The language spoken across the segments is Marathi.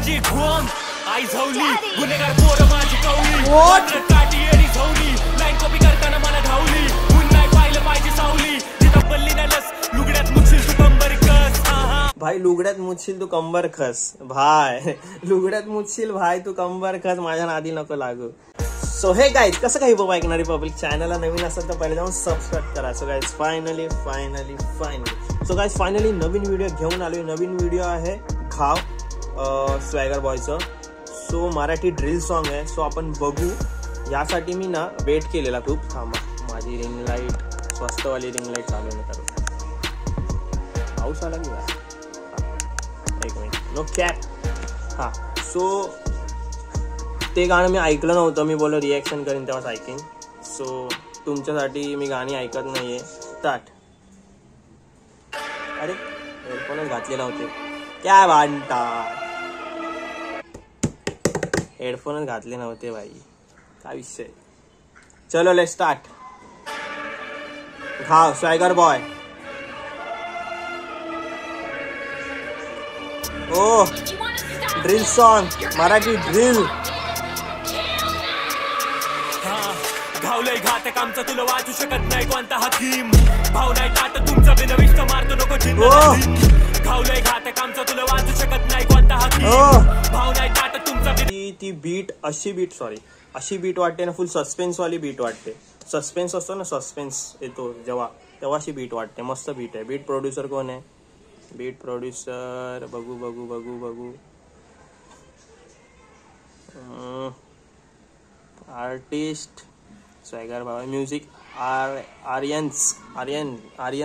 पाहिजे घोम आई झवली गुन्हेगार पोर माझी कवली काठी येडी झवली लाईन कॉपी करताना मला धावली ऊन नाही पाहिलं पाहिजे सावली जिथं पल्ली ना लस लुगड्यात मुछील तू कंबर कस भाई लुगड्यात मुछील तू कंबर खस भाई लुगड्यात मुछील भाई तू कंबर खस माझ्या नादी नको लागू. सो हे गाईज कसं काही बाबा ऐकणारी पब्लिक चॅनलला नवीन असेल तर पहिले जाऊन सबस्क्राईब करा. So guys finally so guys finally नवीन व्हिडिओ घेऊन आलोय. नवीन व्हिडिओ आहे घाव स्वॅगर बॉयचं. सो मराठी ड्रिल सॉन्ग आहे. सो आपण बघू. यासाठी मी ना वेट केलेला खूप. थांबा माझी रिंग लाईट स्वस्तवाली रिंग लाईट चालू नाही करू. पाऊस आला की एक मिनिट नो कॅप. हां सो ते गाणं मी ऐकलं नव्हतं. मी बोललो रिॲक्शन करीन तेव्हाच ऐकेन. सो तुमच्यासाठी मी गाणी ऐकत नाहीये. स्टार्ट. अरे हेडफोनच घातले नव्हते. काय भांडता हेडफोनच घातले नव्हते भाई. काय विषय. चलो लेट्स स्टार्ट. घाव स्वॅगर बॉय. ओ ड्रिल सॉन्ग मराठी ड्रिल. घावलंय घातक आमचं तुला वाचू शकत नाही कोणता हकीम. भाव नाही ताट तुमचा बिनविष्ट मारतो नको जिंदा. घावलंय घातक आमचं तुला वाचू शकत नाही कोणता हकीम. भाव नाही ताट तुमचा ती बीट अशी बीट वाटते ना. फुल सस्पेन्स वाली बीट वाटते. सस्पेन्स असतो ना सस्पेन्स येतो जेव्हा तेव्हा अशी बीट वाटते. मस्त बीट आहे. बीट प्रोड्युसर कोण आहे. बीट प्रोड्युसर बघू आर्टिस्ट स्वॅगर बाबा. म्युझिक आर्यन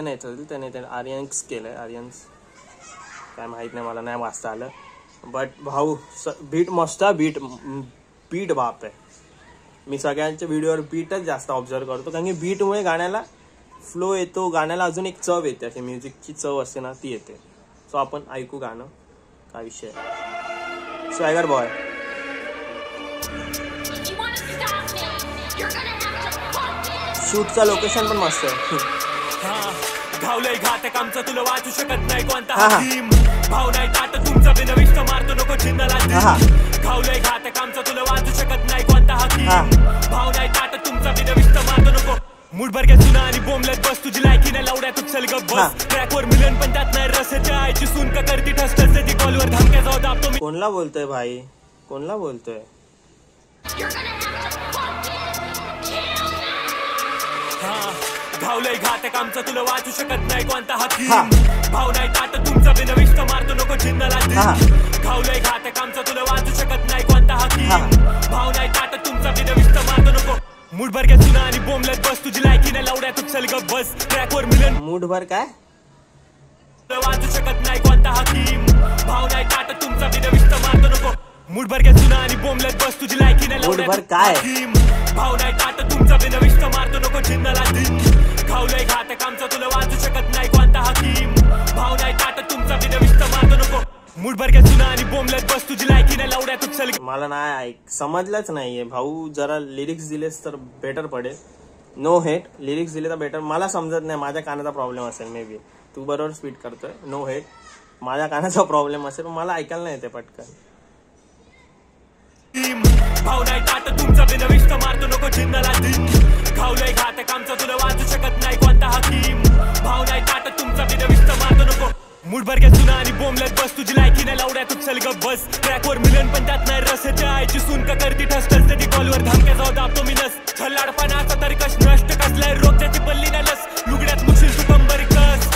आहे त्याने आर्यन्स केलंय. आर्यन्स काय माहित नाही मला नाही वाचता आलं. बट भाऊ बीट मस्त. बीट बाप आहे. मी सगळ्यांच्या व्हिडिओवर बीटच जास्त ऑब्झर्व करतो कारण की बीटमुळे गाण्याला फ्लो येतो. गाण्याला अजून एक चव येते. अशी म्युझिकची चव असते ना ती येते. सो आपण ऐकू गाणं. काय विषय. स्वॅगर बॉय. शूटचा लोकेशन पण मस्त आहे. घावलंय घातक आमचं तुला वाचू शकत नाही कोणता हकीम. भाव नाही ताट तुमचा बिनविष्ट मारतो नको जिंदाला. घावलंय घातक आमचं तुला वाचू शकत नाही कोणता हकीम. भाव नाही ताट तुमचा बिनविष्ट मारतो नको. मुठभर घ्या सुना आणि बोंबलत बस. तुझी लायकी नाही लावड्या तू चल गप बस. ट्रॅकवर मिलन पण त्यात नाही रस. आईची सून का करती ठसठस ती कॉलवर धमक्या जाऊ दाबतो मी. कोणला बोलतोय भाई. कोणला बोलतोय. घावलंय घातक आमचं तुला वाचू शकत नाही कोणता हकीम. भाव नाही ताट तुमचा बिनविष्ट मारतो नको जिंदाला. घावलंय घातक आमचं तुला वाचू शकत नाही कोणता हकीम. भाव नाही ताट तुमचा बिनविष्ट मारतो नको. मुठभर घ्या सुना आणि बोंबलत बस. तुझी लायकी नाही लावड्या तू चल गप बस. ट्रॅकवर मिलन मुठभर काय वाचू शकत नाही कोणता हकीम. भाव नाही ताट तुमचा बिनविष्ट मारतो नको. मुठभर घ्या सुना आणि बोंबलत बस. तुझी लायकी नाही लावड्या काय भाव नाही ताट तुमचा बिनविष्ट मारतो नको जिंदाला. घावलंय घातक आमचं तुला वाचू शकत नाही कोणता हकीम. भाव नाही ताट तुमचा बिनविष्ट मारतो नको. मुठभर घ्या सुना आणि बोंबलत बस. तुझी लायकी नाही लावड्या तू चल. मला नाही समजलंच नाहीये भाऊ. जरा लिरिक्स दिलेस तर बेटर पडेल. No hate. लिरिक्स दिले तर बेटर. मला समजत नाही. माझ्या कानाचा प्रॉब्लेम असेल मे बी. तू बरोबर स्पीड करतोय. No hate. माझ्या कानाचा प्रॉब्लेम असेल मला ऐकायला नाही येते पटकन. भाव नाही ताट तुमचा बिनविष्ट मारतो नको जिंदाला. घावलंय घातक आमचं तुला वाचू शकत नाही कोणता हकीम. भाव नाही ताट तुमचा बिनविष्ट मारतो नको. मुठभर घ्या सुना आणि बोंबलत बस. तुझी लायकी नाही लावड्या तू चल गप बस. ट्रॅकवर मिलन पण त्यात नाही रस. आईची सून का करती ठसठस ती कॉलवर धमक्या जाऊ दाबतो मी नस. छल्लाडपणाचा तर्कश नष्ट कसलाय रोगच्याची पल्ली ना लस. लुगड्यात मुछील तू कंबर कस.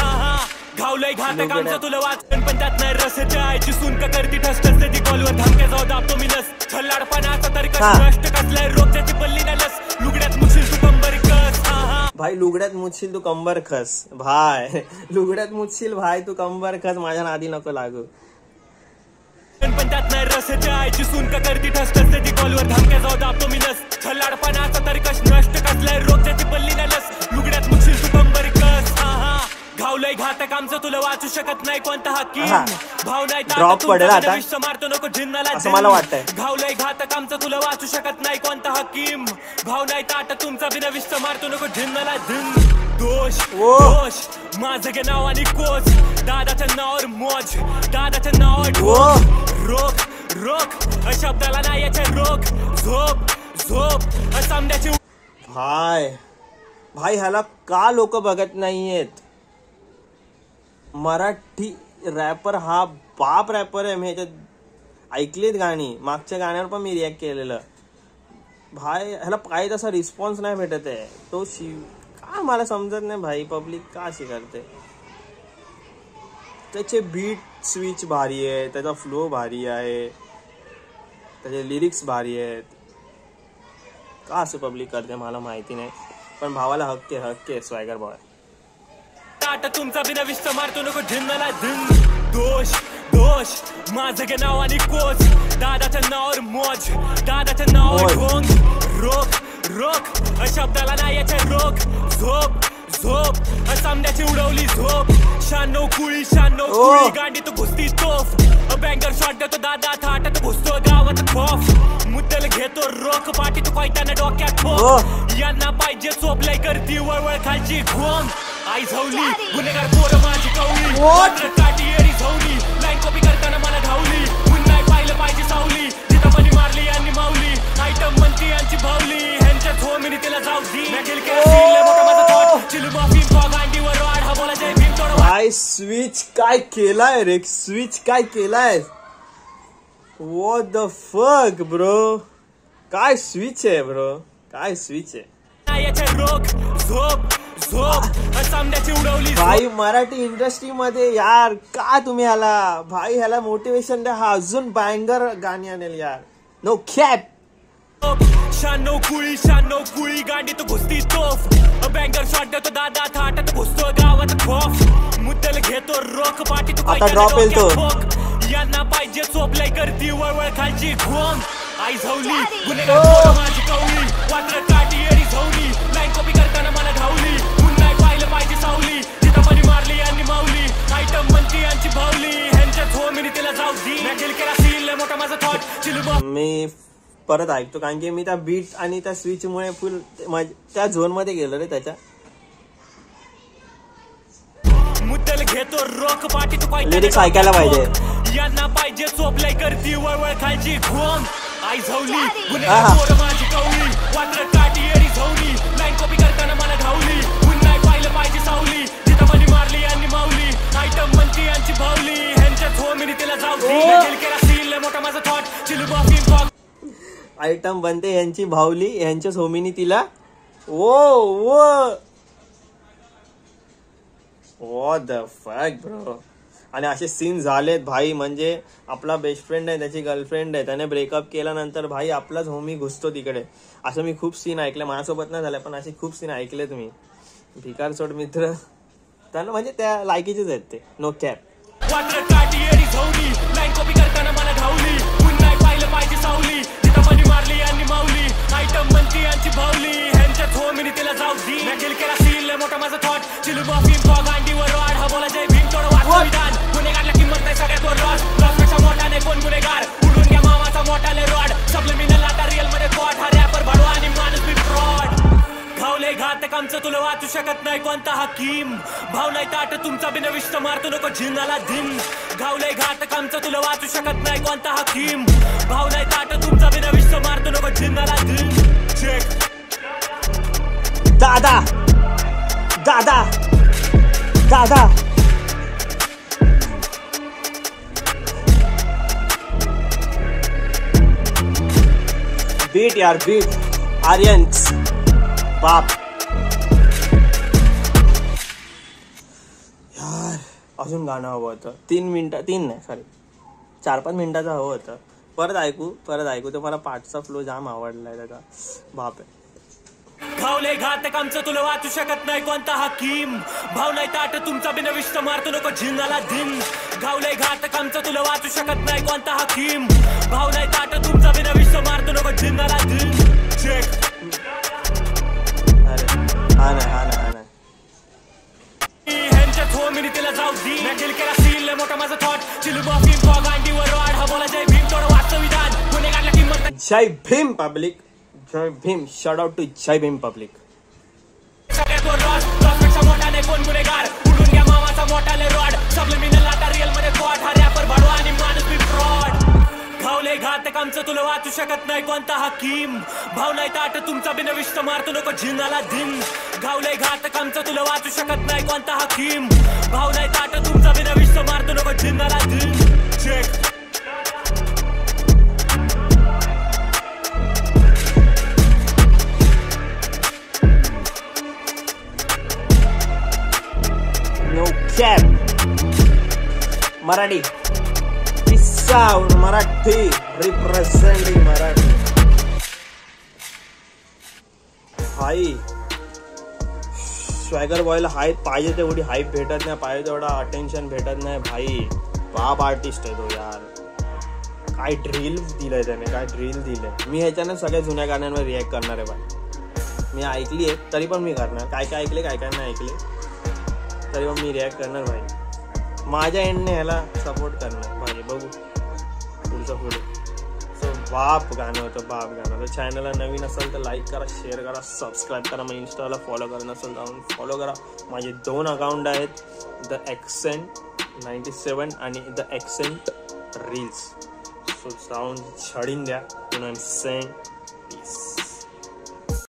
घावलंय घातक आमचं तुला वाचन पण त्यात नाही रस. आईची सून का करती ठसठस ती कॉलवर धमक्या जाऊ दाबतो मी नस. छल्लाडपणाचा तर्कश नष्ट कसलाय रोगच्याची पल्ली ना लस. लुगड्यात मुछील तू कंबर कस. भाई लुगड्यात मुछील तू कंबर खस भाई. लुगड्यात मुछील भाई तू कंबर खस माझ्या नादी नको लागू. पण त्यात नाही रस. आईची सून का करती ठसठस ती कॉलवर धमक्या जाऊ दाबतो मी नस. छल्लाडपणाचा तर्कश नष्ट कसलाय रोगच्याची पल्ली ना लस. लुगड्यात मुछील तू कंबर कस. घावलंय घातक आमचं तुला वाचू शकत नाही कोणता हकीम. भाव नाही ड्रॉप पडेल आता मारतो नको जिंदाला. असं मला वाटतंय. घावलंय घातक आमचं तुला वाचू शकत नाही कोणता हकीम. भाव नाही ताट तुमचा बिनविष्ट मारतो नको जिंदाला. दोष माझं गे नाव आणि कोच. दादाच्या नावावर मौज. दादाच्या नावावर रोग समजायची भाई ह्याला का लोक बघत नाहीयेत. मराठी रॅपर हा बाप रॅपर आहे. मी ह्याच्यात ऐकलीत गाणी, मागच्या गाण्यावर पण मी रिॲक्ट केलेलं. भाई ह्याला पाहिजे तसा रिस्पॉन्स नाही भेटत आहे. तो का मला समजत नाही भाई, पब्लिक का अशी करते. त्याचे बीट स्विच भारी आहे, त्याचा फ्लो भारी आहे, त्याचे लिरिक्स भारी आहेत. का असं पब्लिक करते मला माहिती नाही, पण भावाला हक्क आहे स्वॅगर बॉय. तुमचा बिना विष्ट मारतो नको झिन्नाला झिन. दोष माझं गे नाव आणि कोच, दादाच्या नावावर मौज, दादाच्या नावावर ढोंग. रोक शब्दाला नाही याचे रोक. झोप समजायची उडवली झोप. 96 कुळी गांडी तो घुसती तोफ. बँगर शॉट देतो दादा थाटात घुसतो गावात खॉफ. मुद्दल घेतो रोख पाठी तो कोयताना डोक्यात ठोक. यांना पाहिजे चोपलाय करती वळवळ खालची घोम. आई झवली गुन्हेगार पोर माझी कवळी. काठी येरी झवली लाईन कॉपी करताना मला धावली. पुन्हा पाहिलं पाहिजे सावली जिथं मनी मारली यांनी मावली. आयटम म्हणती यांची भावली ह्यांच्या झोमिनी तिला जाऊ दी. काय स्विच काय केलाय रे, स्विच काय केलाय. व्हॉट द फक ब्रो, काय स्विच आहे ब्रो, काय स्विच आहे. भाई मराठी इंडस्ट्री मध्ये यार का तुम्ही ह्याला, भाई ह्याला मोटिवेशन द्या. हा अजून बँगर गाणी आणेल यार. No cap. 96 कुळी गांडी तो घुसती तोफ. बँगर शॉट देतो दादा थाटात घुसतो गावात खॉफ. मुद्दल घेतो रोख पाठी तो आता ड्रॉप येईल तो. यांना पाहिजे चोपलाय करती वळवळ खालची घोम. आई झवली गुन्हेगार माझी कवळी. वात्र काठी येरी झवली लाईन कॉपी करताना मला धावली. पुन्हा पाहिलं पाहिजे सावली जिथं मनी मारली यांनी मावली. आयटम म्हणती यांची भावली ह्यांच्या झोमिनी तिला जाऊ दी. केला सील मोठा माझा थॉट चिलू. मी परत ऐकतो कारण की मी त्या बीट आणि त्या स्विच मुळे फुल त्या झोन मध्ये गेलो रे. त्याच्या मुद्दल घेतो रोख पाठी तो लिरिक्स ऐकायला पाहिजे. यांना पाहिजे चोपलाय करती वळवळ खालची घोम. आई झवली गुन्हेगार माझी कवळी. वात्र काठी येरी झवली लाईन कॉपी करताना मला धावली. पुन्हा पाहिलं पाहिजे सावली जिथं मनी मारली यांनी मावली. आयटम म्हणती यांची भावली ह्यांच्या झोमिनी तिला जाऊ दी. केला सील मोठा माझा थॉट चिलू बॉफी. आयटम बनते यांची भावली यांच्या झोमिनी तिला. ओ व्हॉट द फक ब्रो. आणि असे सीन झालेत भाई. म्हणजे आपला बेस्ट फ्रेंड आहे, त्याची गर्लफ्रेंड आहे, त्याने ब्रेकअप केल्यानंतर भाई आपलाच होमी घुसतो तिकडे. असं मी खूप सीन ऐकले, माझ्यासोबत नाही झालं पण असे खूप सीन ऐकलेत मी. भिकार सोड मित्र त्यांना म्हणजे त्या लायकीचेच आहेत ते. No cap. पाहिजे सावली जिथं मनी मारली यांनी मावली. आयटम म्हणती यांची भावली ह्यांच्या झोमिनी तिला जाऊ दी. केला सील मोठा माझा थॉट चिलू बॉफी. गांडीवर वाढ हा बोला जय भीम तोड वाचविधान. गुन्हेगारला किंमत नाही सगळ्यात वर लॉस. लॉसपेक्षा मोठा नाही कोण गुन्हेगार. उडून घ्या मामाचा मोठाले रॉड. सबलिमिनल आता रिअल मध्ये कॉट. हा रॅपर भाडवा आणि माणूस बी फ्रॉड. घावले घातक आमचं तुला वाचू शकत नाही कोणता हकीम. भाव नाही ताट तुमचा बिनविष्ट मारतो नको झिन्नाला धिन. घावले घातक आमचं तुला वाचू शकत नाही कोणता हकीम. भाव नाही ताट तुमचा बिनविष्ट मारतो नको झिन्नाला धिन. चेक. दादा बीट यार बीट. आर्यन्स बाप यार. अजून गाणं हवं होतं. 4-5 मिनिटाचं हवं होतं. परत ऐकू तर मला पाठचा फ्लो जाम आवडलाय त्याचा. बाप आहे. घावले घातक आमचं तुला वाचू शकत नाही कोणता हकीम. भाव नाही ताट तुमचा बिनविष्ट मारतो नको झिन्नाला धिन. घावले घातक आमचं तुला वाचू शकत नाही कोणता हकीम. भाव नाही ताट तुमचा बिनविष्ट मारतो नको झिन्नाला धिन. चेक. हा नाही ह्यांच्या झोमिनी तिला जाऊ दी. केला सील मोठा माझा थॉट चिलू बॉफी. गांडीवर वाढ हा बोला जय भीम तोड वाचविधान. गुन्हेगारला किंमत. Jai Bhim public. Jai Bhim. Shout out to Jai Bhim public. सगळ्यात वर लॉस. लॉसपेक्षा मोठा नाही कोण गुन्हेगार. उडून घ्या मामाचा मोठाले रॉड. सबलिमिनल आता रिअल मध्ये कॉट. हा रॅपर भाडवा आणि माणूस बी फ्रॉड. घावले घातक आमचं तुला वाचू शकत नाही कोणता हकीम. भाव नाही ताट तुमचा बिनविष्ट मारतो नको जिन्नाला दिन. घावलंय घातक आमचं तुला वाचू शकत नाही कोणता हकीम. भाव नाही ताट तुमचा बिनविष्ट मारतो नको जिन्नाला दिन. चेक मराठी किस्सा मराठी रिप्रेझेंटिंग मराठी. हाय स्वॅगर बॉयला हाय पाहिजे तेवढी हाईप भेटत नाही, पाहिजे तेवढा अटेन्शन भेटत नाही. भाई बाप आर्टिस्ट आहे तो यार. काय ड्रिल दिलंय त्याने, काय ड्रिल दिलंय. मी ह्याच्याने सगळ्या जुन्या गाण्यांवर रिॲक्ट करणार आहे भाई. मी ऐकली आहे तरी पण मी करणार. काय काय ऐकले काय काय नाही ऐकले तरी पण मी रिॲक्ट करणार भाई. माझ्या एंडने ह्याला सपोर्ट करणार भाई. बघू पुढचं पुढे. सो बाप गाणं होतं, बाप गाणं होतं. चॅनलला नवीन असेल तर लाईक करा, शेअर करा, सबस्क्राईब करा. मग इंस्टाला फॉलो करा नसेल जाऊन फॉलो करा. माझे 2 अकाउंट आहेत, द एक्सेंट 97 आणि द एक्सेंट रील्स. सो जाऊन छडीन द्या. पीस.